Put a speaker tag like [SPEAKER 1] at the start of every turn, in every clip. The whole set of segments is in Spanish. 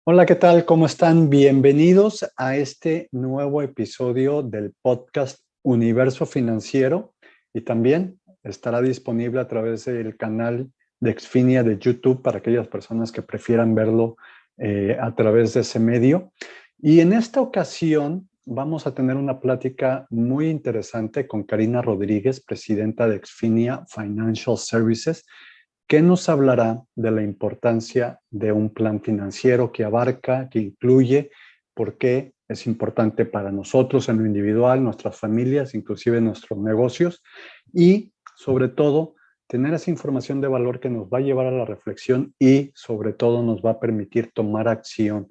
[SPEAKER 1] Hola, ¿qué tal? ¿Cómo están? Bienvenidos a este nuevo episodio del podcast Universo Financiero y también estará disponible a través del canal de Exfinia de YouTube para aquellas personas que prefieran verlo a través de ese medio. Y en esta ocasión vamos a tener una plática muy interesante con Karina Rodríguez, presidenta de Exfinia Financial Services, que nos hablará de la importancia de un plan financiero que abarca, que incluye, por qué es importante para nosotros en lo individual, nuestras familias, inclusive nuestros negocios y, sobre todo, tener esa información de valor que nos va a llevar a la reflexión y, sobre todo, nos va a permitir tomar acción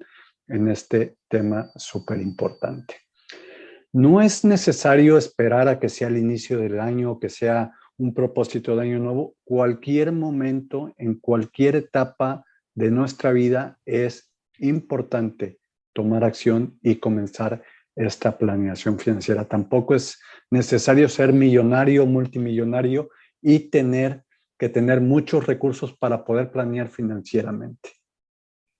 [SPEAKER 1] en este tema súper importante. No es necesario esperar a que sea el inicio del año o que sea un propósito de año nuevo. Cualquier momento, en cualquier etapa de nuestra vida es importante tomar acción y comenzar esta planeación financiera. Tampoco es necesario ser millonario o multimillonario y tener muchos recursos para poder planear financieramente.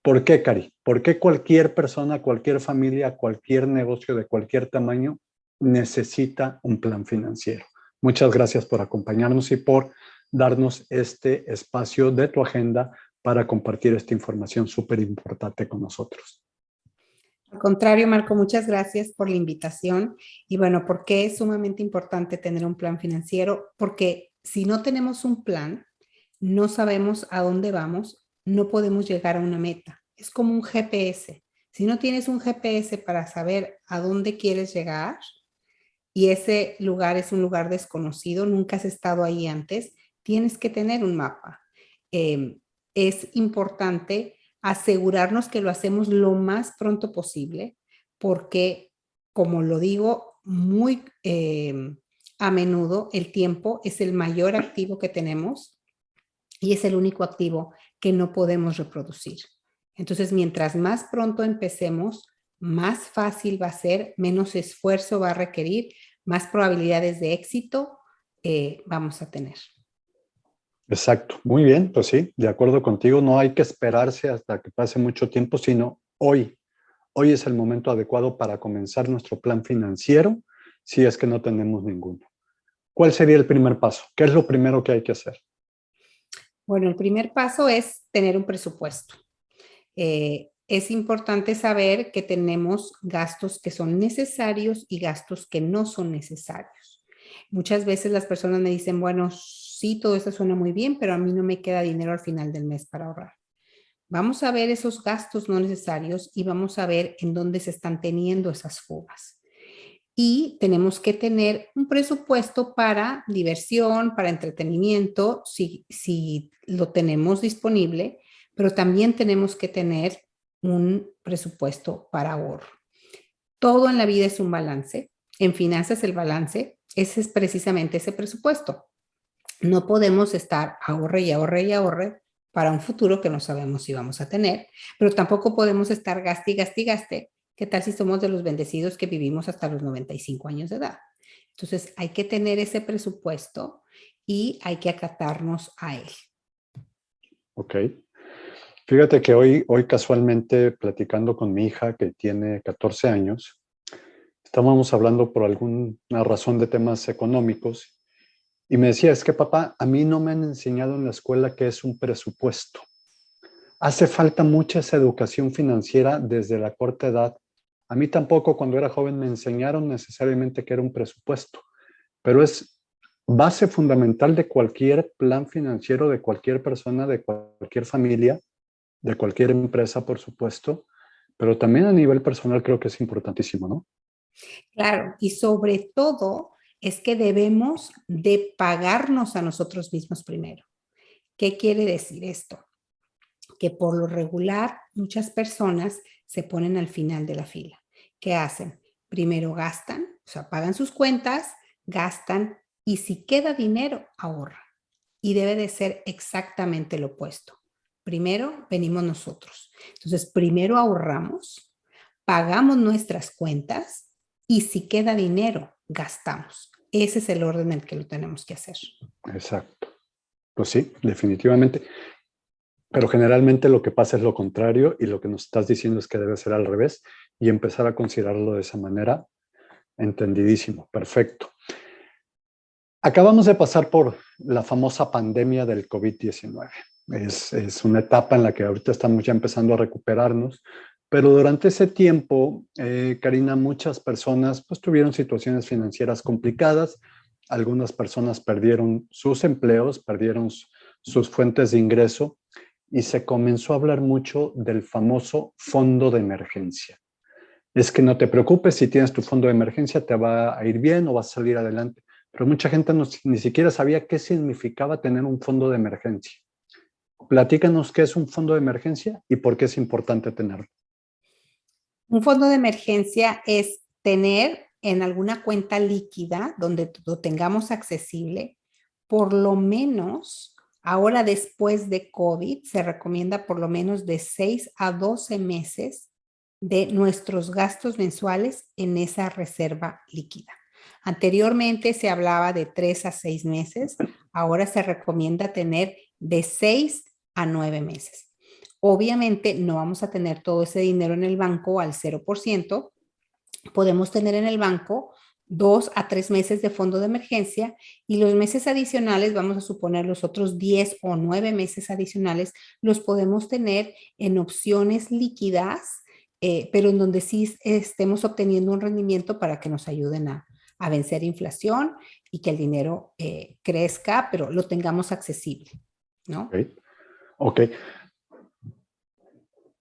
[SPEAKER 1] ¿Por qué, Cari? ¿Por qué cualquier persona, cualquier familia, cualquier negocio de cualquier tamaño necesita un plan financiero? Muchas gracias por acompañarnos y por darnos este espacio de tu agenda para compartir esta información súper importante con nosotros.
[SPEAKER 2] Al contrario, Marco, muchas gracias por la invitación. Y bueno, ¿por qué es sumamente importante tener un plan financiero? Porque si no tenemos un plan, no sabemos a dónde vamos, no podemos llegar a una meta. Es como un GPS. Si no tienes un GPS para saber a dónde quieres llegar y ese lugar es un lugar desconocido, nunca has estado ahí antes, tienes que tener un mapa. Es importante asegurarnos que lo hacemos lo más pronto posible, porque, como lo digo muy a menudo, el tiempo es el mayor activo que tenemos y es el único activo que no podemos reproducir. Entonces, mientras más pronto empecemos, más fácil va a ser, menos esfuerzo va a requerir, más probabilidades de éxito vamos a tener.
[SPEAKER 1] Exacto, muy bien, pues sí, de acuerdo contigo, no hay que esperarse hasta que pase mucho tiempo, sino hoy. Hoy es el momento adecuado para comenzar nuestro plan financiero si es que no tenemos ninguno. ¿Cuál sería el primer paso? ¿Qué es lo primero que hay que hacer?
[SPEAKER 2] Bueno, el primer paso es tener un presupuesto. Es importante saber que tenemos gastos que son necesarios y gastos que no son necesarios. Muchas veces las personas me dicen, bueno, sí, todo eso suena muy bien, pero a mí no me queda dinero al final del mes para ahorrar. Vamos a ver esos gastos no necesarios y vamos a ver en dónde se están teniendo esas fugas. Y tenemos que tener un presupuesto para diversión, para entretenimiento, si lo tenemos disponible, pero también tenemos que tener un presupuesto para ahorro. Todo en la vida es un balance. En finanzas el balance es precisamente ese presupuesto. No podemos estar ahorre y ahorre y ahorre para un futuro que no sabemos si vamos a tener, pero tampoco podemos estar gaste y gaste y gaste. ¿Qué tal si somos de los bendecidos que vivimos hasta los 95 años de edad? Entonces hay que tener ese presupuesto y hay que acatarnos a él.
[SPEAKER 1] Ok. Fíjate que hoy casualmente platicando con mi hija que tiene 14 años, estábamos hablando por alguna razón de temas económicos y me decía, es que papá, a mí no me han enseñado en la escuela qué es un presupuesto. Hace falta mucha esa educación financiera desde la corta edad. A mí tampoco cuando era joven me enseñaron necesariamente qué era un presupuesto, pero es base fundamental de cualquier plan financiero, de cualquier persona, de cualquier familia, de cualquier empresa, por supuesto, pero también a nivel personal creo que es importantísimo, ¿no?
[SPEAKER 2] Claro, y sobre todo es que debemos de pagarnos a nosotros mismos primero. ¿Qué quiere decir esto? Que por lo regular muchas personas se ponen al final de la fila. ¿Qué hacen? Primero gastan, o sea, pagan sus cuentas, gastan y si queda dinero, ahorran. Y debe de ser exactamente lo opuesto. Primero venimos nosotros. Entonces, primero ahorramos, pagamos nuestras cuentas y si queda dinero, gastamos. Ese es el orden en el que lo tenemos que hacer.
[SPEAKER 1] Exacto. Pues sí, definitivamente. Pero generalmente lo que pasa es lo contrario y lo que nos estás diciendo es que debe ser al revés y empezar a considerarlo de esa manera. Entendidísimo, perfecto. Acabamos de pasar por la famosa pandemia del COVID-19. Es una etapa en la que ahorita estamos ya empezando a recuperarnos, pero durante ese tiempo, Karina, muchas personas pues, tuvieron situaciones financieras complicadas. Algunas personas perdieron sus empleos, perdieron sus fuentes de ingreso y se comenzó a hablar mucho del famoso fondo de emergencia. Es que no te preocupes, si tienes tu fondo de emergencia te va a ir bien o vas a salir adelante. Pero mucha gente ni siquiera sabía qué significaba tener un fondo de emergencia. Platícanos qué es un fondo de emergencia y por qué es importante tenerlo.
[SPEAKER 2] Un fondo de emergencia es tener en alguna cuenta líquida donde lo tengamos accesible, por lo menos, ahora después de COVID, se recomienda por lo menos de 6 a 12 meses de nuestros gastos mensuales en esa reserva líquida. Anteriormente se hablaba de 3 a 6 meses, ahora se recomienda tener de 6 a 9 meses. Obviamente no vamos a tener todo ese dinero en el banco al 0%. Podemos tener en el banco 2 a 3 meses de fondo de emergencia y los meses adicionales, vamos a suponer los otros 10 o 9 meses adicionales, los podemos tener en opciones líquidas, pero en donde sí estemos obteniendo un rendimiento para que nos ayuden a vencer inflación y que el dinero crezca, pero lo tengamos accesible, ¿no?
[SPEAKER 1] Ok.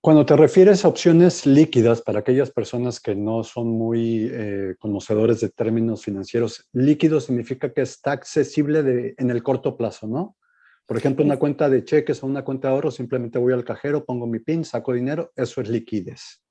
[SPEAKER 1] Cuando te refieres a opciones líquidas, para aquellas personas que no son muy conocedores de términos financieros, líquido significa que está accesible en el corto plazo, ¿no? Por ejemplo, una cuenta de cheques o una cuenta de ahorro, simplemente voy al cajero, pongo mi PIN, saco dinero, eso es liquidez,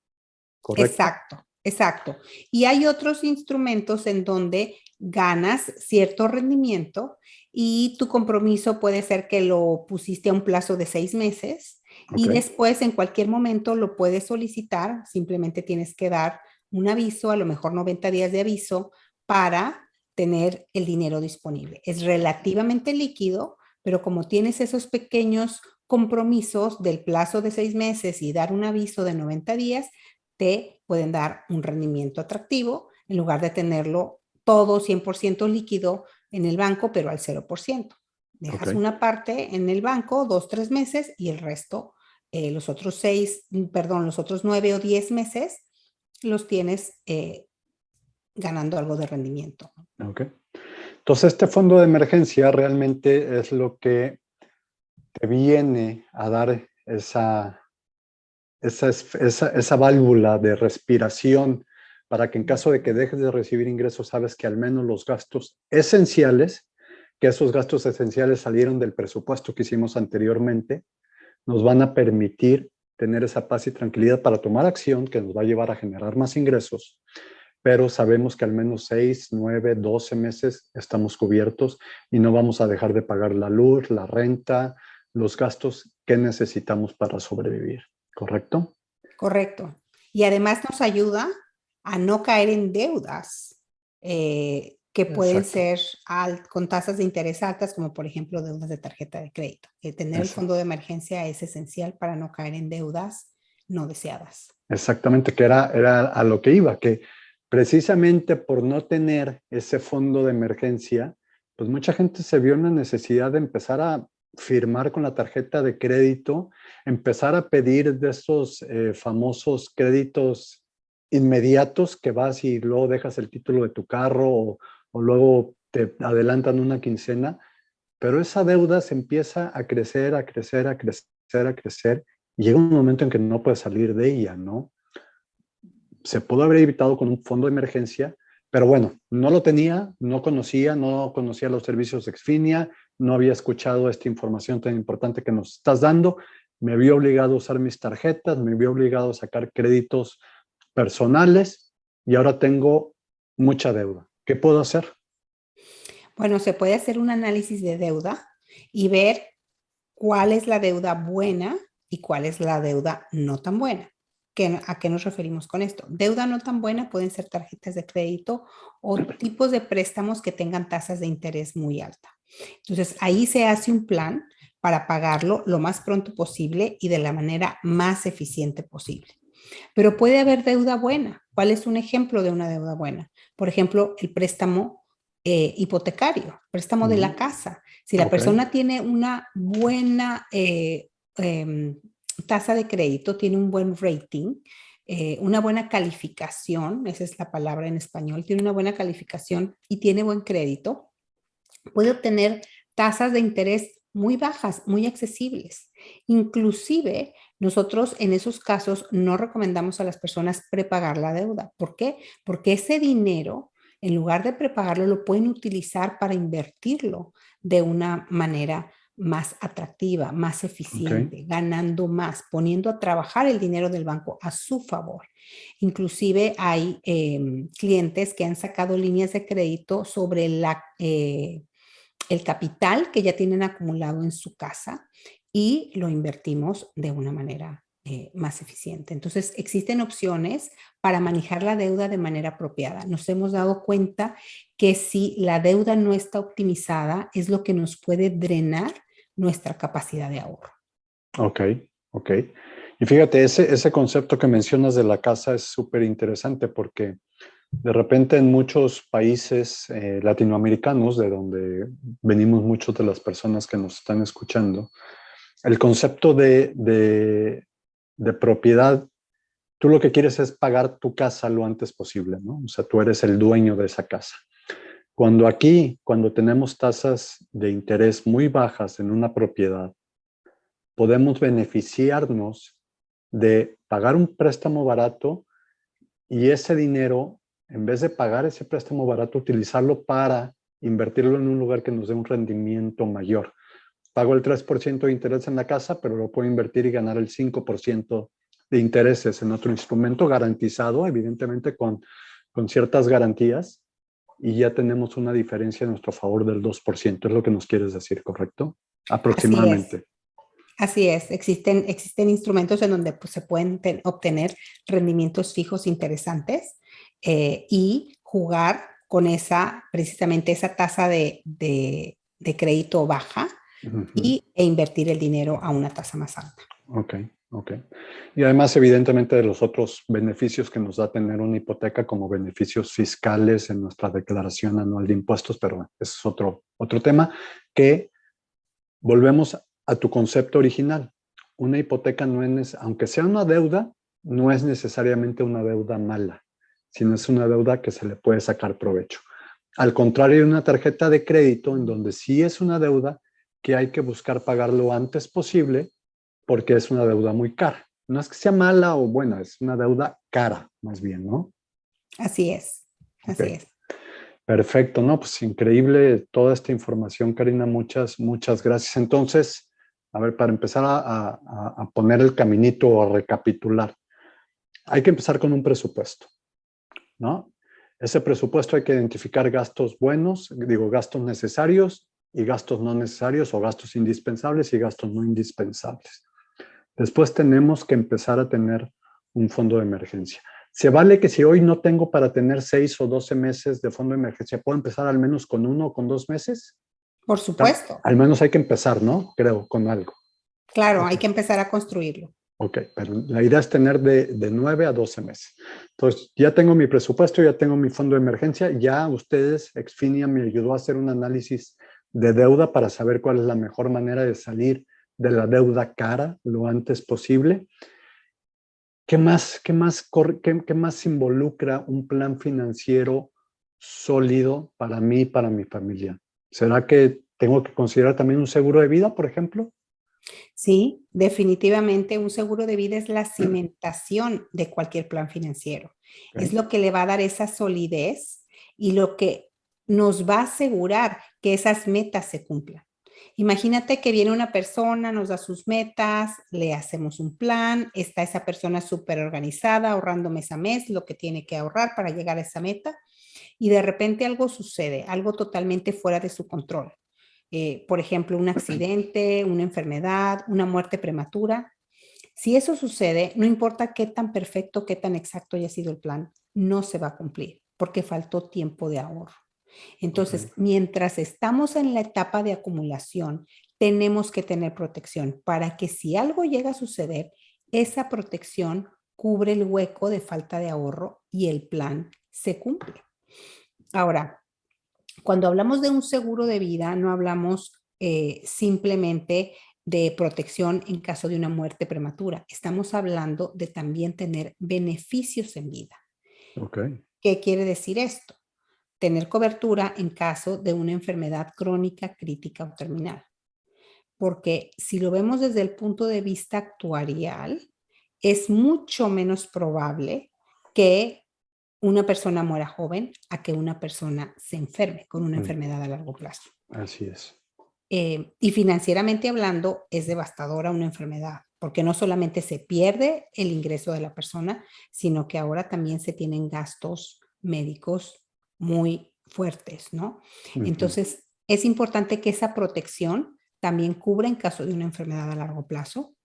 [SPEAKER 1] ¿correcto?
[SPEAKER 2] Exacto, exacto. Y hay otros instrumentos en donde ganas cierto rendimiento y tu compromiso puede ser que lo pusiste a un plazo de 6 meses y
[SPEAKER 1] Ok,
[SPEAKER 2] después en cualquier momento lo puedes solicitar. Simplemente tienes que dar un aviso, a lo mejor 90 días de aviso para tener el dinero disponible. Es relativamente líquido, pero como tienes esos pequeños compromisos del plazo de 6 meses y dar un aviso de 90 días, te pueden dar un rendimiento atractivo en lugar de tenerlo todo 100% líquido en el banco, pero al 0%.
[SPEAKER 1] ok.
[SPEAKER 2] Dejas una parte en el banco, 2, 3 meses y el resto, los otros 6, perdón, los otros 9 o 10 meses los tienes ganando algo de rendimiento.
[SPEAKER 1] Ok. Entonces, este fondo de emergencia realmente es lo que te viene a dar esa válvula de respiración para que en caso de que dejes de recibir ingresos, sabes que al menos los gastos esenciales, que esos gastos esenciales salieron del presupuesto que hicimos anteriormente, nos van a permitir tener esa paz y tranquilidad para tomar acción que nos va a llevar a generar más ingresos, pero sabemos que al menos 6, 9, 12 meses estamos cubiertos y no vamos a dejar de pagar la luz, la renta, los gastos que necesitamos para sobrevivir, ¿correcto?
[SPEAKER 2] Correcto. Y además nos ayuda a no caer en deudas que pueden
[SPEAKER 1] Exacto,
[SPEAKER 2] ser con tasas de interés altas, como por ejemplo deudas de tarjeta de crédito. Tener el fondo de emergencia es esencial para no caer en deudas no deseadas.
[SPEAKER 1] exactamente, que era a lo que iba, que precisamente por no tener ese fondo de emergencia, pues mucha gente se vio en la necesidad de empezar a firmar con la tarjeta de crédito, empezar a pedir de esos famosos créditos inmediatos que vas y luego dejas el título de tu carro o luego te adelantan una quincena, pero esa deuda se empieza a crecer, a crecer, a crecer, a crecer, y llega un momento en que no puedes salir de ella, ¿no? Se pudo haber evitado con un fondo de emergencia, pero bueno, no lo tenía, no conocía los servicios de Exfinia, no había escuchado esta información tan importante que nos estás dando, me vi obligado a usar mis tarjetas, me vi obligado a sacar créditos personales y ahora tengo mucha deuda. ¿Qué puedo hacer?
[SPEAKER 2] Bueno, se puede hacer un análisis de deuda y ver cuál es la deuda buena y cuál es la deuda no tan buena. ¿A qué nos referimos con esto? Deuda no tan buena pueden ser tarjetas de crédito o tipos de préstamos que tengan tasas de interés muy alta. Entonces, ahí se hace un plan para pagarlo lo más pronto posible y de la manera más eficiente posible. Pero puede haber deuda buena. ¿Cuál es un ejemplo de una deuda buena? Por ejemplo, el préstamo hipotecario, préstamo de la casa. Si la persona tiene una buena tasa de crédito, tiene un buen rating, una buena calificación, esa es la palabra en español, tiene una buena calificación y tiene buen crédito, puede obtener tasas de interés muy bajas, muy accesibles. Inclusive, nosotros en esos casos no recomendamos a las personas prepagar la deuda. ¿Por qué? Porque ese dinero, en lugar de prepagarlo, lo pueden utilizar para invertirlo de una manera más atractiva, más eficiente, ganando más, poniendo a trabajar el dinero del banco a su favor. Inclusive hay clientes que han sacado líneas de crédito sobre el capital que ya tienen acumulado en su casa y lo invertimos de una manera más eficiente. Entonces, existen opciones para manejar la deuda de manera apropiada. Nos hemos dado cuenta que si la deuda no está optimizada, es lo que nos puede drenar nuestra capacidad de ahorro.
[SPEAKER 1] Ok. Y fíjate, ese concepto que mencionas de la casa es súper interesante porque de repente en muchos países latinoamericanos, de donde venimos muchos de las personas que nos están escuchando, el concepto de propiedad, tú lo que quieres es pagar tu casa lo antes posible, ¿no? O sea, tú eres el dueño de esa casa. Cuando tenemos tasas de interés muy bajas en una propiedad, podemos beneficiarnos de pagar un préstamo barato y ese dinero, en vez de pagar ese préstamo barato, utilizarlo para invertirlo en un lugar que nos dé un rendimiento mayor. Pago el 3% de interés en la casa, pero lo puedo invertir y ganar el 5% de intereses en otro instrumento garantizado, evidentemente con ciertas garantías, y ya tenemos una diferencia a nuestro favor del 2%. Es lo que nos quieres decir, ¿correcto?
[SPEAKER 2] Así es.
[SPEAKER 1] Aproximadamente.
[SPEAKER 2] Así es, existen instrumentos en donde pues, se pueden obtener rendimientos fijos interesantes y jugar con precisamente esa tasa de crédito baja e invertir el dinero a una tasa más alta.
[SPEAKER 1] Ok. Y además, evidentemente, de los otros beneficios que nos da tener una hipoteca como beneficios fiscales en nuestra declaración anual de impuestos, pero bueno, ese es otro tema que volvemos a tu concepto original. Una hipoteca no es, aunque sea una deuda, no es necesariamente una deuda mala, sino es una deuda que se le puede sacar provecho. Al contrario de una tarjeta de crédito, en donde sí es una deuda que hay que buscar pagar lo antes posible porque es una deuda muy cara. No es que sea mala o buena, es una deuda cara, más bien, ¿no?
[SPEAKER 2] Así es, así es.
[SPEAKER 1] Perfecto, ¿no? Pues increíble toda esta información, Karina. Muchas gracias. Entonces, a ver, para empezar a poner el caminito o a recapitular, hay que empezar con un presupuesto, ¿no? Ese presupuesto hay que identificar gastos buenos, gastos necesarios y gastos no necesarios, o gastos indispensables y gastos no indispensables. Después tenemos que empezar a tener un fondo de emergencia. ¿Se vale que si hoy no tengo para tener 6 o 12 meses de fondo de emergencia, puedo empezar al menos con 1 o con 2 meses?
[SPEAKER 2] Por supuesto.
[SPEAKER 1] Al menos hay que empezar, ¿no? Creo, con algo.
[SPEAKER 2] Claro,
[SPEAKER 1] Okay.
[SPEAKER 2] Hay que empezar a construirlo.
[SPEAKER 1] Ok, pero la idea es tener de 9 a 12 meses. Entonces, ya tengo mi presupuesto, ya tengo mi fondo de emergencia, ya ustedes, Exfinia me ayudó a hacer un análisis de deuda para saber cuál es la mejor manera de salir de la deuda cara lo antes posible. ¿Qué más involucra un plan financiero sólido para mí y para mi familia? ¿Será que tengo que considerar también un seguro de vida, por ejemplo?
[SPEAKER 2] Sí, definitivamente un seguro de vida es la cimentación de cualquier plan financiero.
[SPEAKER 1] Okay.
[SPEAKER 2] Es lo que le va a dar esa solidez y lo que nos va a asegurar que esas metas se cumplan. Imagínate que viene una persona, nos da sus metas, le hacemos un plan, está esa persona súper organizada, ahorrando mes a mes lo que tiene que ahorrar para llegar a esa meta y de repente algo sucede, algo totalmente fuera de su control. Por ejemplo, un accidente, una enfermedad, una muerte prematura. Si eso sucede, no importa qué tan perfecto, qué tan exacto haya sido el plan, no se va a cumplir porque faltó tiempo de ahorro. Entonces, mientras estamos en la etapa de acumulación, tenemos que tener protección para que si algo llega a suceder, esa protección cubre el hueco de falta de ahorro y el plan se cumple. Ahora, cuando hablamos de un seguro de vida, no hablamos simplemente de protección en caso de una muerte prematura. Estamos hablando de también tener beneficios en vida.
[SPEAKER 1] Okay.
[SPEAKER 2] ¿Qué quiere decir esto? Tener cobertura en caso de una enfermedad crónica, crítica o terminal. Porque si lo vemos desde el punto de vista actuarial, es mucho menos probable que una persona muera joven a que una persona se enferme con una enfermedad a largo plazo.
[SPEAKER 1] Así es.
[SPEAKER 2] Y financieramente hablando, es devastadora una enfermedad, porque no solamente se pierde el ingreso de la persona, sino que ahora también se tienen gastos médicos muy fuertes, ¿no? Entonces, es importante que esa protección también cubra en caso de una enfermedad a largo plazo,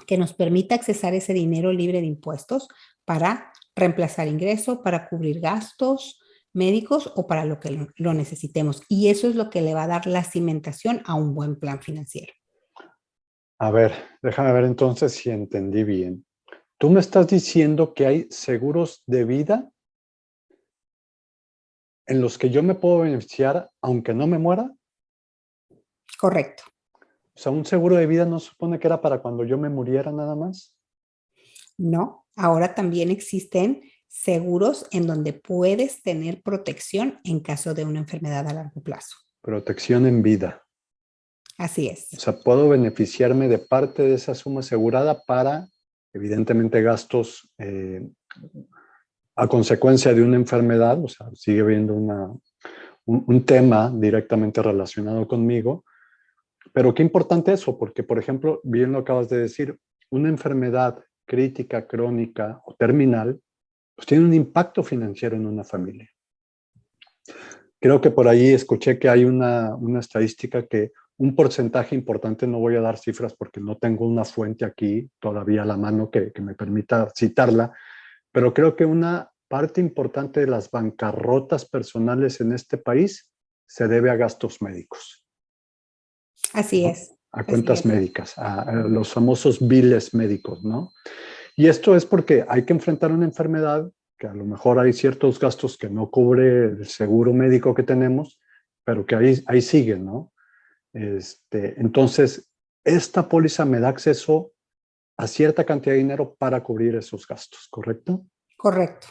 [SPEAKER 2] que nos permita accesar ese dinero libre de impuestos para reemplazar ingreso, para cubrir gastos médicos o para lo que lo necesitemos. Y eso es lo que le va a dar la cimentación a un buen plan financiero.
[SPEAKER 1] A ver, déjame ver entonces si entendí bien. Tú me estás diciendo que hay seguros de vida en los que yo me puedo beneficiar aunque no me muera.
[SPEAKER 2] Correcto.
[SPEAKER 1] O sea, un seguro de vida no supone que era para cuando yo me muriera nada más.
[SPEAKER 2] No, ahora también existen seguros en donde puedes tener protección en caso de una enfermedad a largo plazo.
[SPEAKER 1] Protección en vida.
[SPEAKER 2] Así
[SPEAKER 1] O
[SPEAKER 2] es.
[SPEAKER 1] sea, puedo beneficiarme de parte de esa suma asegurada para, evidentemente, gastos a consecuencia de una enfermedad. O sea, sigue habiendo un tema directamente relacionado conmigo. Pero qué importante eso, porque, por ejemplo, bien lo acabas de decir, una enfermedad crítica, crónica o terminal, pues tiene un impacto financiero en una familia. Creo que por ahí escuché que hay una estadística que un porcentaje importante, no voy a dar cifras porque no tengo una fuente aquí todavía a la mano que me permita citarla, pero creo que una parte importante de las bancarrotas personales en este país se debe a gastos médicos.
[SPEAKER 2] Así
[SPEAKER 1] ¿No?
[SPEAKER 2] es.
[SPEAKER 1] A
[SPEAKER 2] Así
[SPEAKER 1] cuentas
[SPEAKER 2] es.
[SPEAKER 1] médicas, a los famosos biles médicos, ¿no? Y esto es porque hay que enfrentar una enfermedad que a lo mejor hay ciertos gastos que no cubre el seguro médico que tenemos, pero que ahí siguen, ¿no? Entonces, esta póliza me da acceso a cierta cantidad de dinero para cubrir esos gastos, ¿correcto?
[SPEAKER 2] Correcto.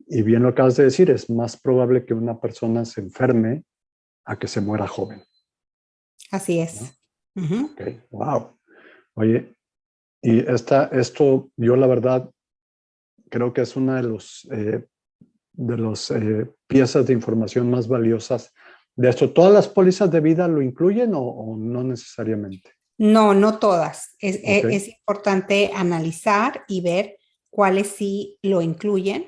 [SPEAKER 1] Y bien lo acabas de decir, es más probable que una persona se enferme a que se muera joven.
[SPEAKER 2] Así
[SPEAKER 1] ¿No?
[SPEAKER 2] es. Uh-huh.
[SPEAKER 1] Ok, wow. Oye, y esto yo la verdad creo que es una de los piezas de información más valiosas de esto. ¿Todas las pólizas de vida lo incluyen o no necesariamente?
[SPEAKER 2] No, no todas.
[SPEAKER 1] Ok,
[SPEAKER 2] Es importante analizar y ver cuáles sí lo incluyen,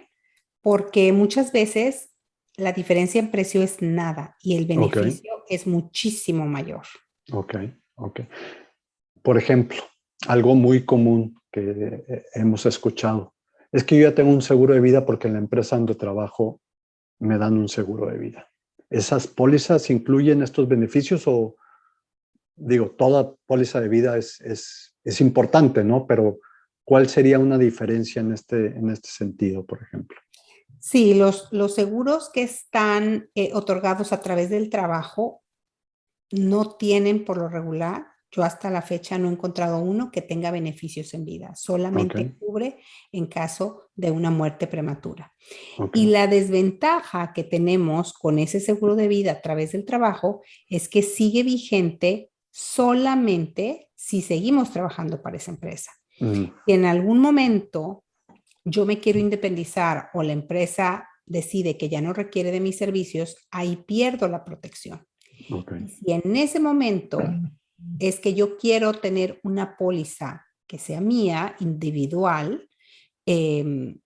[SPEAKER 2] porque muchas veces la diferencia en precio es nada y el
[SPEAKER 1] ok,
[SPEAKER 2] beneficio es muchísimo mayor.
[SPEAKER 1] ok, ok. Por ejemplo, algo muy común que hemos escuchado es que yo ya tengo un seguro de vida porque en la empresa donde trabajo me dan un seguro de vida. ¿Esas pólizas incluyen estos beneficios o, digo, toda póliza de vida es importante, ¿no? Pero ¿cuál sería una diferencia en este sentido, por ejemplo?
[SPEAKER 2] Sí, los seguros que están otorgados a través del trabajo no tienen por lo regular, yo hasta la fecha no he encontrado uno que tenga beneficios en vida,
[SPEAKER 1] Ok,
[SPEAKER 2] solamente cubre en caso de una muerte prematura.
[SPEAKER 1] ok.
[SPEAKER 2] Y la desventaja que tenemos con ese seguro de vida a través del trabajo es que sigue vigente solamente si seguimos trabajando para esa empresa.
[SPEAKER 1] Mm,
[SPEAKER 2] Si en algún momento yo me quiero independizar o la empresa decide que ya no requiere de mis servicios, ahí pierdo la protección.
[SPEAKER 1] ok.
[SPEAKER 2] Y si en ese momento es que yo quiero tener una póliza que sea mía, individual, eh,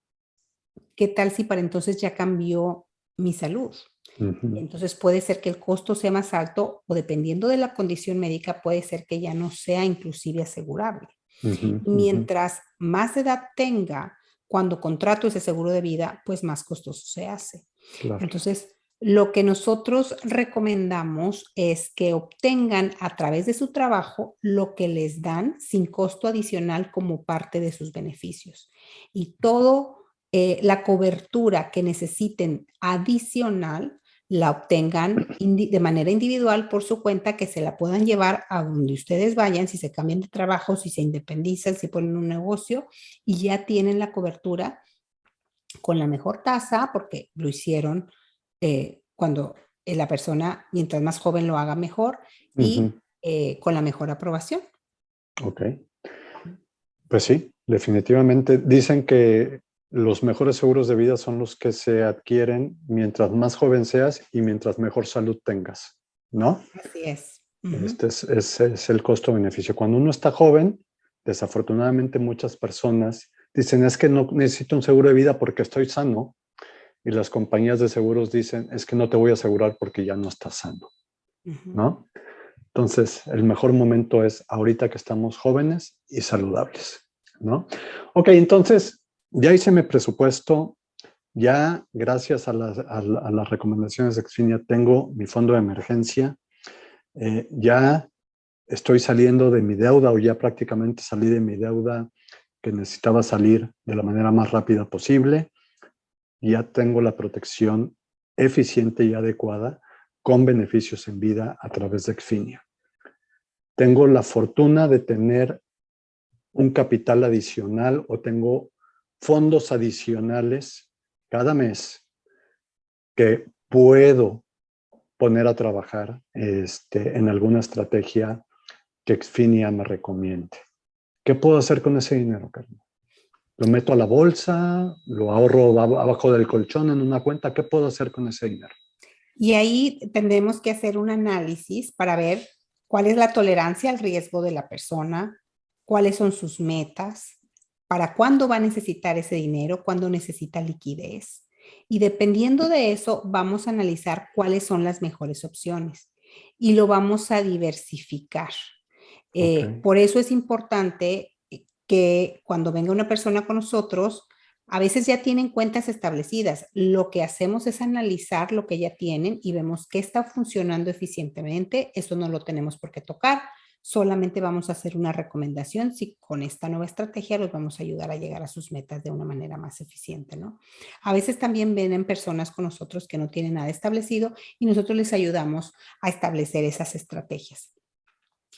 [SPEAKER 2] ¿qué tal si para entonces ya cambió mi salud?
[SPEAKER 1] Ujú,
[SPEAKER 2] Entonces puede ser que el costo sea más alto o dependiendo de la condición médica puede ser que ya no sea inclusive asegurable.
[SPEAKER 1] ujú, ujú.
[SPEAKER 2] Mientras más edad tenga cuando contrato ese seguro de vida, pues más costoso se hace.
[SPEAKER 1] Claro.
[SPEAKER 2] Entonces, Lo que nosotros recomendamos es que obtengan a través de su trabajo lo que les dan sin costo adicional como parte de sus beneficios. Y todo la cobertura que necesiten adicional la obtengan de manera individual por su cuenta, que se la puedan llevar a donde ustedes vayan, si se cambian de trabajo, si se independizan, si ponen un negocio y ya tienen la cobertura con la mejor tasa porque lo hicieron cuando la persona, mientras más joven lo haga mejor y con la mejor aprobación.
[SPEAKER 1] Ok. Pues sí, definitivamente. Dicen que los mejores seguros de vida son los que se adquieren mientras más joven seas y mientras mejor salud tengas, ¿no?
[SPEAKER 2] Así es.
[SPEAKER 1] Este es el costo-beneficio. Cuando uno está joven, desafortunadamente muchas personas dicen, es que no necesito un seguro de vida porque estoy sano. Y las compañías de seguros dicen, es que no te voy a asegurar porque ya no estás sano, ¿no? Entonces, el mejor momento es ahorita que estamos jóvenes y saludables, ¿no? Ok, entonces, ya hice mi presupuesto, ya gracias a las recomendaciones de Exfinia tengo mi fondo de emergencia, ya estoy saliendo de mi deuda o ya prácticamente salí de mi deuda que necesitaba salir de la manera más rápida posible. Ya tengo la protección eficiente y adecuada con beneficios en vida a través de Exfinia. Tengo la fortuna de tener un capital adicional o tengo fondos adicionales cada mes que puedo poner a trabajar en alguna estrategia que Exfinia me recomiende. ¿Qué puedo hacer con ese dinero, Carmen? ¿Lo meto a la bolsa? ¿Lo ahorro abajo del colchón en una cuenta? ¿Qué puedo hacer con ese dinero?
[SPEAKER 2] Y ahí tendremos que hacer un análisis para ver cuál es la tolerancia al riesgo de la persona, cuáles son sus metas, para cuándo va a necesitar ese dinero, cuándo necesita liquidez. Y dependiendo de eso, vamos a analizar cuáles son las mejores opciones y lo vamos a diversificar.
[SPEAKER 1] Okay.
[SPEAKER 2] Por eso es importante que cuando venga una persona con nosotros, a veces ya tienen cuentas establecidas. Lo que hacemos es analizar lo que ya tienen y vemos qué está funcionando eficientemente. Eso no lo tenemos por qué tocar. Solamente vamos a hacer una recomendación si con esta nueva estrategia los vamos a ayudar a llegar a sus metas de una manera más eficiente, ¿no? A veces también vienen personas con nosotros que no tienen nada establecido y nosotros les ayudamos a establecer esas estrategias.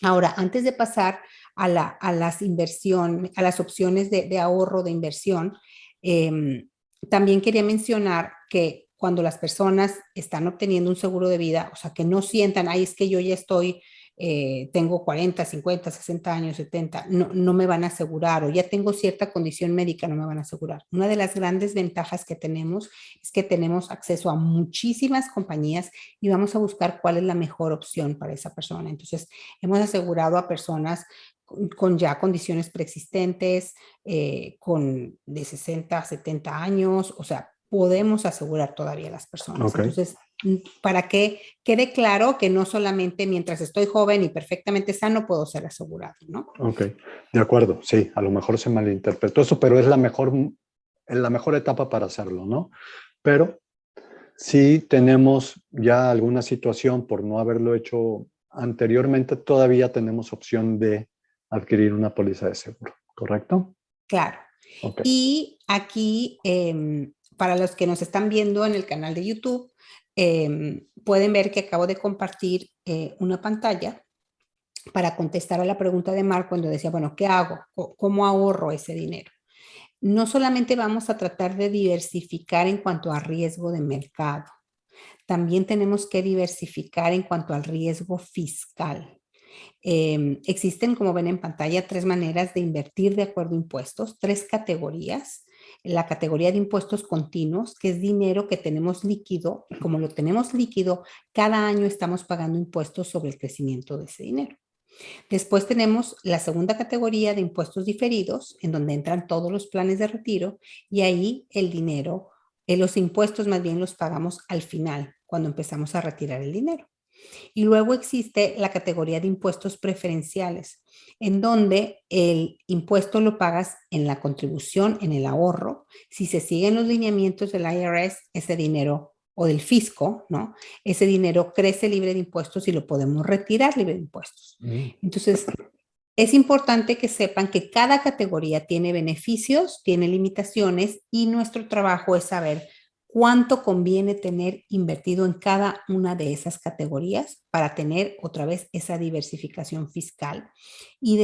[SPEAKER 2] Ahora, antes de pasar a las inversiones, a las opciones de ahorro de inversión, también quería mencionar que cuando las personas están obteniendo un seguro de vida, o sea, que no sientan, ay, es que yo ya estoy, tengo 40, 50, 60 años, 70, no me van a asegurar, o ya tengo cierta condición médica, no me van a asegurar. Una de las grandes ventajas que tenemos es que tenemos acceso a muchísimas compañías y vamos a buscar cuál es la mejor opción para esa persona. Entonces, hemos asegurado a personas con ya condiciones preexistentes, con de 60 a 70 años, o sea, podemos asegurar todavía a las personas.
[SPEAKER 1] Okay.
[SPEAKER 2] Entonces, para que quede claro que no solamente mientras estoy joven y perfectamente sano puedo ser asegurado, ¿no?
[SPEAKER 1] Ok, de acuerdo, sí, a lo mejor se malinterpretó eso, pero es la mejor etapa para hacerlo, ¿no? Pero si tenemos ya alguna situación por no haberlo hecho anteriormente, todavía tenemos opción de adquirir una póliza de seguro, ¿correcto?
[SPEAKER 2] Claro.
[SPEAKER 1] Ok.
[SPEAKER 2] Y aquí, para los que nos están viendo en el canal de YouTube, pueden ver que acabo de compartir una pantalla para contestar a la pregunta de Mark cuando decía, bueno, ¿qué hago? ¿Cómo ahorro ese dinero? No solamente vamos a tratar de diversificar en cuanto a riesgo de mercado, también tenemos que diversificar en cuanto al riesgo fiscal. Existen, como ven en pantalla, tres maneras de invertir de acuerdo a impuestos, tres categorías. La categoría de impuestos continuos, que es dinero que tenemos líquido, y como lo tenemos líquido, cada año estamos pagando impuestos sobre el crecimiento de ese dinero. Después tenemos la segunda categoría de impuestos diferidos, en donde entran todos los planes de retiro y ahí el dinero, los impuestos más bien los pagamos al final, cuando empezamos a retirar el dinero. Y luego existe la categoría de impuestos preferenciales, en donde el impuesto lo pagas en la contribución, en el ahorro. Si se siguen los lineamientos del IRS, ese dinero o del fisco, ¿no? Ese dinero crece libre de impuestos y lo podemos retirar libre de impuestos. Entonces, es importante que sepan que cada categoría tiene beneficios, tiene limitaciones y nuestro trabajo es saber cuánto conviene tener invertido en cada una de esas categorías para tener otra vez esa diversificación fiscal. Y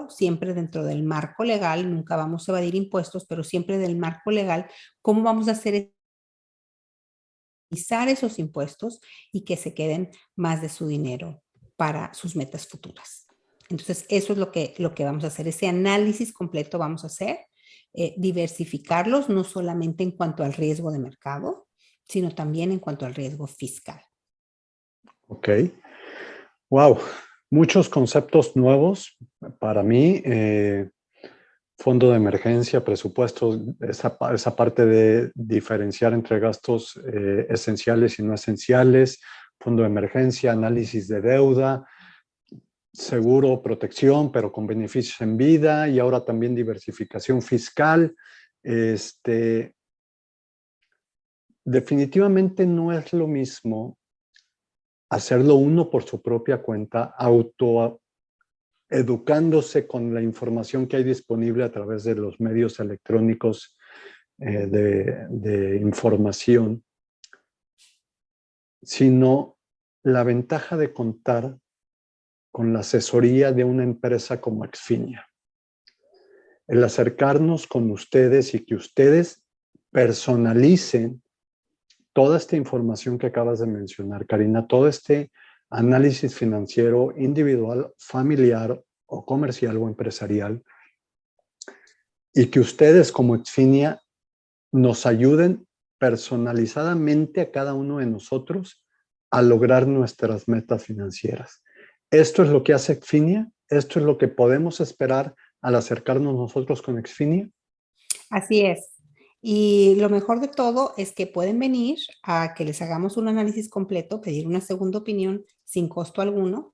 [SPEAKER 2] siempre dentro del marco legal, nunca vamos a evadir impuestos, pero siempre del marco legal, ¿cómo vamos a hacer esos impuestos y que se queden más de su dinero para sus metas futuras? Entonces, eso es lo que vamos a hacer, ese análisis completo vamos a hacer, diversificarlos no solamente en cuanto al riesgo de mercado, sino también en cuanto al riesgo fiscal.
[SPEAKER 1] Ok. Wow. Muchos conceptos nuevos para mí. Fondo de emergencia, presupuestos, esa parte de diferenciar entre gastos esenciales y no esenciales, fondo de emergencia, análisis de deuda, seguro, protección, pero con beneficios en vida, y ahora también diversificación fiscal. Definitivamente no es lo mismo hacerlo uno por su propia cuenta, educándose con la información que hay disponible a través de los medios electrónicos de información, sino la ventaja de contar con la asesoría de una empresa como Exfinia. El acercarnos con ustedes y que ustedes personalicen toda esta información que acabas de mencionar, Karina, todo este análisis financiero individual, familiar o comercial o empresarial, y que ustedes como Exfinia nos ayuden personalizadamente a cada uno de nosotros a lograr nuestras metas financieras. Esto es lo que hace Exfinia, esto es lo que podemos esperar al acercarnos nosotros con Exfinia.
[SPEAKER 2] Así es. Y lo mejor de todo es que pueden venir a que les hagamos un análisis completo, pedir una segunda opinión sin costo alguno.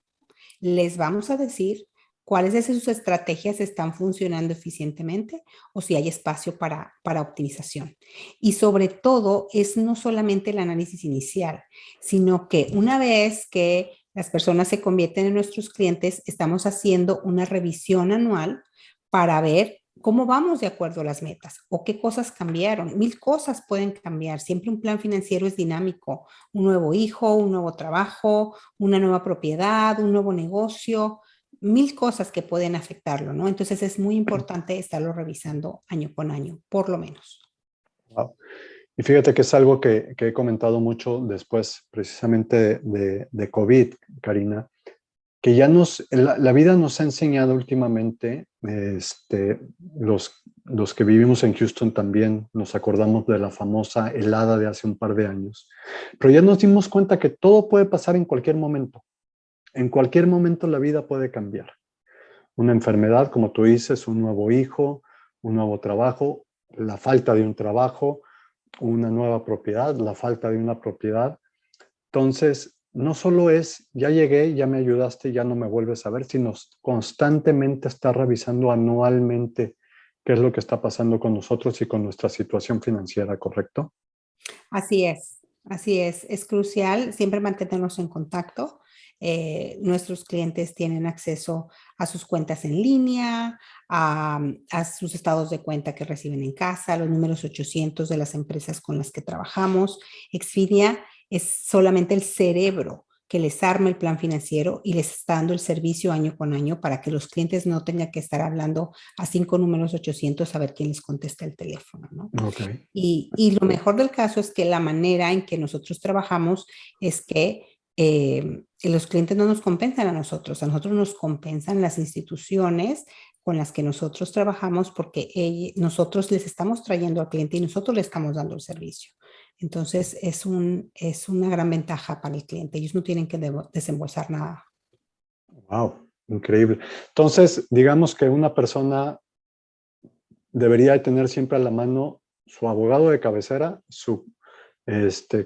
[SPEAKER 2] Les vamos a decir cuáles de sus estrategias están funcionando eficientemente o si hay espacio para optimización. Y sobre todo, es no solamente el análisis inicial, sino que una vez que las personas se convierten en nuestros clientes, estamos haciendo una revisión anual para ver cómo vamos de acuerdo a las metas o qué cosas cambiaron. 1000 cosas pueden cambiar. Siempre un plan financiero es dinámico. Un nuevo hijo, un nuevo trabajo, una nueva propiedad, un nuevo negocio, 1000 cosas que pueden afectarlo, ¿no? Entonces es muy importante estarlo revisando año con año, por lo menos.
[SPEAKER 1] Wow. Y fíjate que es algo que he comentado mucho después, precisamente de COVID, Karina, que ya la vida nos ha enseñado últimamente, los que vivimos en Houston también nos acordamos de la famosa helada de hace un par de años, pero ya nos dimos cuenta que todo puede pasar en cualquier momento. En cualquier momento la vida puede cambiar. Una enfermedad, como tú dices, un nuevo hijo, un nuevo trabajo, la falta de un trabajo, una nueva propiedad, la falta de una propiedad. Entonces, no solo es, ya llegué, ya me ayudaste, ya no me vuelves a ver, sino constantemente estar revisando anualmente qué es lo que está pasando con nosotros y con nuestra situación financiera, ¿correcto?
[SPEAKER 2] Así es crucial siempre mantenernos en contacto. Nuestros clientes tienen acceso a sus cuentas en línea, a sus estados de cuenta que reciben en casa, los números 800 de las empresas con las que trabajamos. Expedia es solamente el cerebro que les arma el plan financiero y les está dando el servicio año con año para que los clientes no tengan que estar hablando a 5 números 800 a ver quién les contesta el teléfono, ¿no?
[SPEAKER 1] Okay.
[SPEAKER 2] Y lo mejor del caso es que la manera en que nosotros trabajamos es que los clientes no nos compensan a nosotros nos compensan las instituciones con las que nosotros trabajamos porque nosotros les estamos trayendo al cliente y nosotros le estamos dando el servicio. Entonces es una gran ventaja para el cliente. Ellos no tienen que desembolsar nada.
[SPEAKER 1] Wow, increíble. Entonces, digamos que una persona debería tener siempre a la mano su abogado de cabecera, su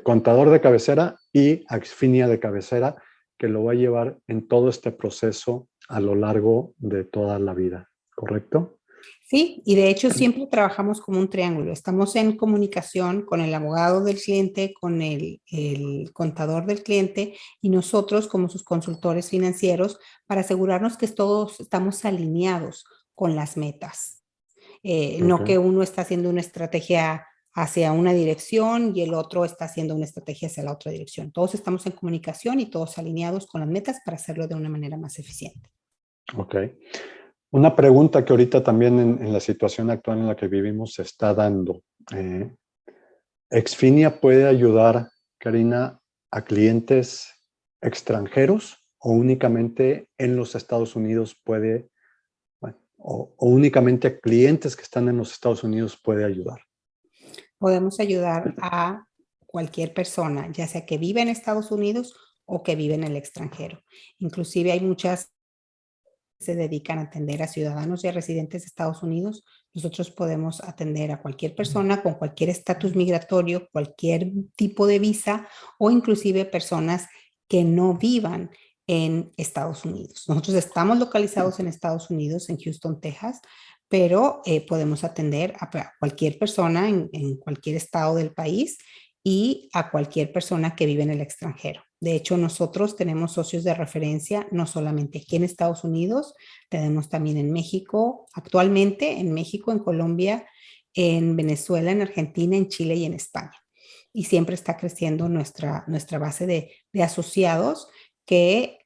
[SPEAKER 1] contador de cabecera y Exfinia de cabecera, que lo va a llevar en todo este proceso a lo largo de toda la vida, ¿correcto?
[SPEAKER 2] Sí, y de hecho siempre trabajamos como un triángulo. Estamos en comunicación con el abogado del cliente, con el contador del cliente y nosotros como sus consultores financieros para asegurarnos que todos estamos alineados con las metas.
[SPEAKER 1] Ok,
[SPEAKER 2] No que uno está haciendo una estrategia hacia una dirección y el otro está haciendo una estrategia hacia la otra dirección. Todos estamos en comunicación y todos alineados con las metas para hacerlo de una manera más eficiente.
[SPEAKER 1] ok. Una pregunta que ahorita también en la situación actual en la que vivimos se está dando. Eh, ¿Exfinia puede ayudar, Karina, a clientes extranjeros o únicamente en los Estados Unidos puede, bueno, o únicamente a clientes que están en los Estados Unidos puede ayudar?
[SPEAKER 2] Podemos ayudar a cualquier persona, ya sea que vive en Estados Unidos o que vive en el extranjero. Inclusive hay muchas que se dedican a atender a ciudadanos y a residentes de Estados Unidos. Nosotros podemos atender a cualquier persona con cualquier estatus migratorio, cualquier tipo de visa o inclusive personas que no vivan en Estados Unidos. Nosotros estamos localizados en Estados Unidos, en Houston, Texas, pero podemos atender a cualquier persona en cualquier estado del país y a cualquier persona que vive en el extranjero. De hecho, nosotros tenemos socios de referencia no solamente aquí en Estados Unidos, tenemos también en México, actualmente en México, en Colombia, en Venezuela, en Argentina, en Chile y en España. Y siempre está creciendo nuestra base de asociados que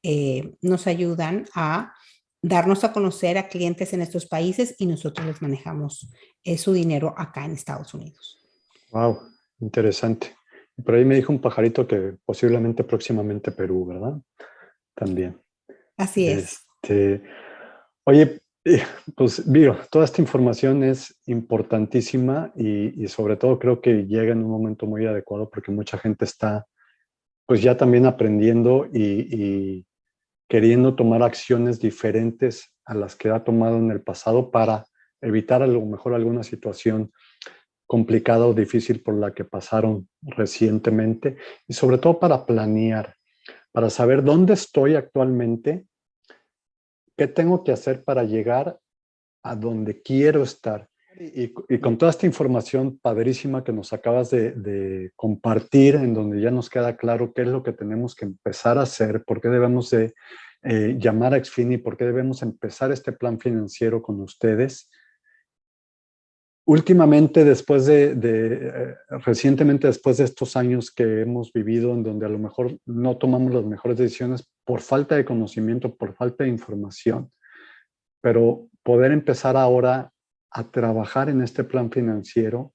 [SPEAKER 2] nos ayudan a darnos a conocer a clientes en estos países y nosotros les manejamos su dinero acá en Estados Unidos.
[SPEAKER 1] Wow, interesante. Y por ahí me dijo un pajarito que posiblemente próximamente Perú, ¿verdad? También.
[SPEAKER 2] Así es.
[SPEAKER 1] Oye, pues digo, toda esta información es importantísima y sobre todo creo que llega en un momento muy adecuado porque mucha gente está pues ya también aprendiendo y queriendo tomar acciones diferentes a las que ha tomado en el pasado para evitar a lo mejor alguna situación complicada o difícil por la que pasaron recientemente y sobre todo para planear, para saber dónde estoy actualmente, qué tengo que hacer para llegar a donde quiero estar. Y con toda esta información padrísima que nos acabas de compartir, en donde ya nos queda claro qué es lo que tenemos que empezar a hacer, por qué debemos de llamar a Xfini, por qué debemos empezar este plan financiero con ustedes. Últimamente, recientemente después de estos años que hemos vivido, en donde a lo mejor no tomamos las mejores decisiones por falta de conocimiento, por falta de información, pero poder empezar ahora a trabajar en este plan financiero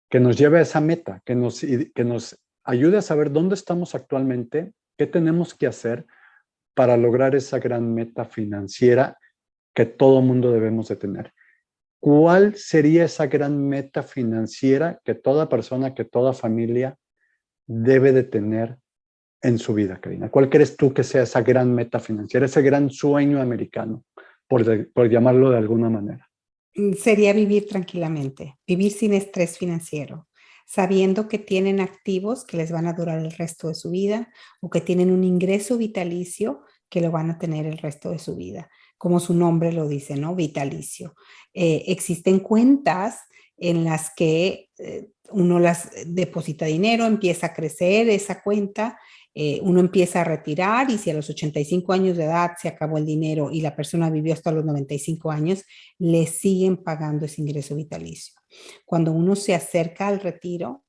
[SPEAKER 1] que nos lleve a esa meta, que nos ayude a saber dónde estamos actualmente, qué tenemos que hacer para lograr esa gran meta financiera que todo mundo debemos de tener. ¿Cuál sería esa gran meta financiera que toda persona, que toda familia debe de tener en su vida, Karina? ¿Cuál crees tú que sea esa gran meta financiera, ese gran sueño americano, por llamarlo de alguna manera?
[SPEAKER 2] Sería vivir tranquilamente, vivir sin estrés financiero, sabiendo que tienen activos que les van a durar el resto de su vida o que tienen un ingreso vitalicio que lo van a tener el resto de su vida, como su nombre lo dice, ¿no? Vitalicio. Existen cuentas en las que uno las deposita dinero, empieza a crecer esa cuenta, uno empieza a retirar y si a los 85 años de edad se acabó el dinero y la persona vivió hasta los 95 años, le siguen pagando ese ingreso vitalicio. Cuando uno se acerca al retiro,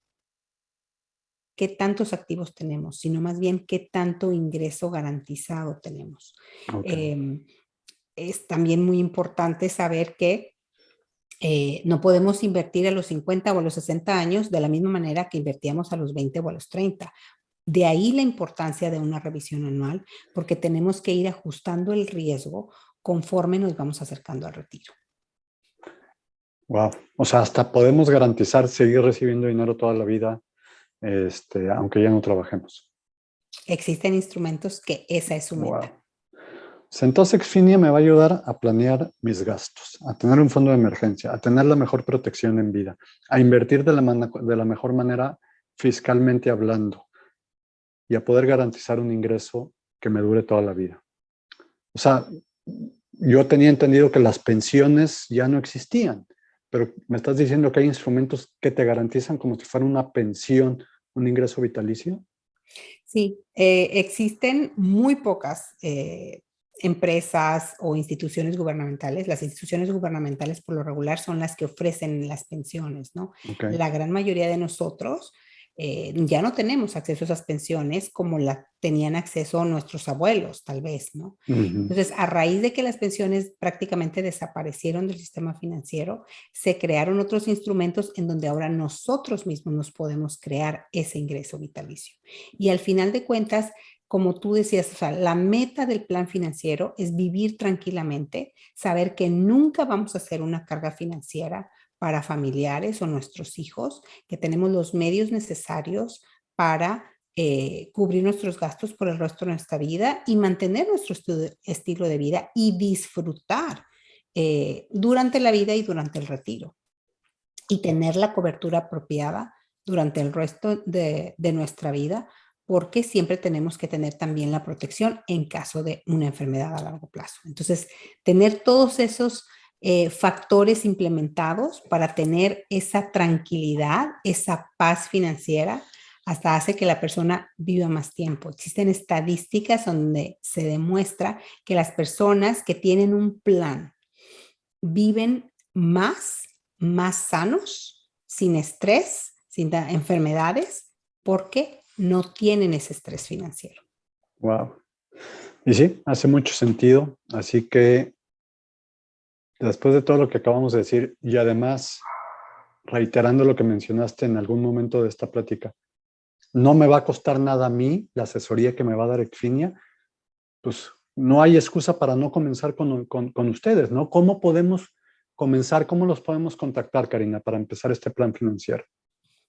[SPEAKER 2] ¿qué tantos activos tenemos? Sino más bien qué tanto ingreso garantizado tenemos.
[SPEAKER 1] Okay.
[SPEAKER 2] Eh, es también muy importante saber que no podemos invertir a los 50 o a los 60 años de la misma manera que invertíamos a los 20 o a los 30. De ahí la importancia de una revisión anual, porque tenemos que ir ajustando el riesgo conforme nos vamos acercando al retiro.
[SPEAKER 1] Wow. O sea, hasta podemos garantizar seguir recibiendo dinero toda la vida, aunque ya no trabajemos.
[SPEAKER 2] Existen instrumentos que esa es su
[SPEAKER 1] Wow.
[SPEAKER 2] meta.
[SPEAKER 1] Entonces, Xfinia me va a ayudar a planear mis gastos, a tener un fondo de emergencia, a tener la mejor protección en vida, a invertir de la mejor manera fiscalmente hablando y a poder garantizar un ingreso que me dure toda la vida. O sea, yo tenía entendido que las pensiones ya no existían, pero me estás diciendo que hay instrumentos que te garantizan como si fuera una pensión, un ingreso vitalicio.
[SPEAKER 2] Sí, existen muy pocas empresas o instituciones gubernamentales. Las instituciones gubernamentales por lo regular son las que ofrecen las pensiones, ¿no?
[SPEAKER 1] Okay.
[SPEAKER 2] La gran mayoría de nosotros ya no tenemos acceso a esas pensiones como la tenían acceso nuestros abuelos, tal vez, ¿no? Entonces, a raíz de que las pensiones prácticamente desaparecieron del sistema financiero, se crearon otros instrumentos en donde ahora nosotros mismos nos podemos crear ese ingreso vitalicio. Y al final de cuentas, como tú decías, o sea, la meta del plan financiero es vivir tranquilamente, saber que nunca vamos a hacer una carga financiera para familiares o nuestros hijos, que tenemos los medios necesarios para cubrir nuestros gastos por el resto de nuestra vida y mantener nuestro estilo de vida y disfrutar durante la vida y durante el retiro y tener la cobertura apropiada durante el resto de nuestra vida, porque siempre tenemos que tener también la protección en caso de una enfermedad a largo plazo. Entonces, tener todos esos factores implementados para tener esa tranquilidad, esa paz financiera, hasta hace que la persona viva más tiempo. Existen estadísticas donde se demuestra que las personas que tienen un plan viven más sanos, sin estrés, sin enfermedades, porque no tienen ese estrés financiero.
[SPEAKER 1] Wow. Y sí, hace mucho sentido. Así que después de todo lo que acabamos de decir y además reiterando lo que mencionaste en algún momento de esta plática, no me va a costar nada a mí la asesoría que me va a dar Exfinia, pues no hay excusa para no comenzar con ustedes, ¿no? ¿Cómo podemos comenzar? ¿Cómo los podemos contactar, Karina, para empezar este plan financiero?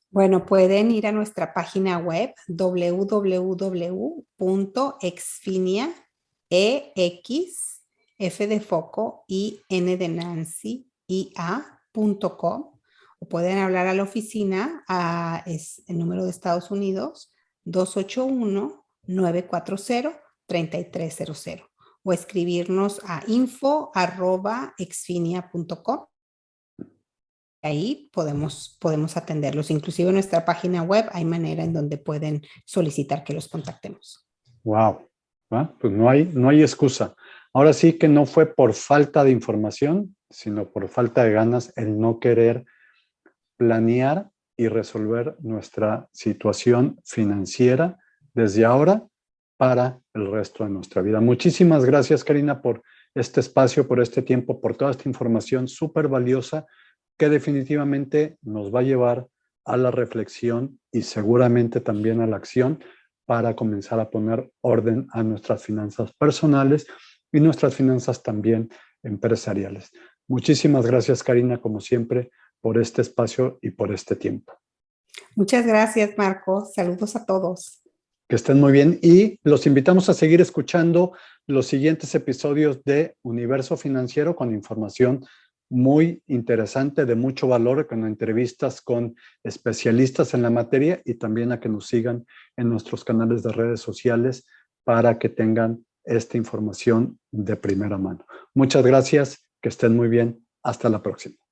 [SPEAKER 2] Bueno, pueden ir a nuestra página web www.exfinia, EX, F de foco, I, N de Nancy, IA.com, o pueden hablar a la oficina, es el número de Estados Unidos, 281-940-3300, o escribirnos a info@exfinia.com. Ahí podemos atenderlos. Inclusive en nuestra página web hay manera en donde pueden solicitar que los contactemos.
[SPEAKER 1] Wow. Pues no hay excusa. Ahora sí que no fue por falta de información, sino por falta de ganas el no querer planear y resolver nuestra situación financiera desde ahora para el resto de nuestra vida. Muchísimas gracias, Karina, por este espacio, por este tiempo, por toda esta información súper valiosa que definitivamente nos va a llevar a la reflexión y seguramente también a la acción para comenzar a poner orden a nuestras finanzas personales y nuestras finanzas también empresariales. Muchísimas gracias, Karina, como siempre, por este espacio y por este tiempo.
[SPEAKER 2] Muchas gracias, Marco. Saludos a todos.
[SPEAKER 1] Que estén muy bien y los invitamos a seguir escuchando los siguientes episodios de Universo Financiero con información muy interesante, de mucho valor, con entrevistas con especialistas en la materia y también a que nos sigan en nuestros canales de redes sociales para que tengan esta información de primera mano. Muchas gracias, que estén muy bien. Hasta la próxima.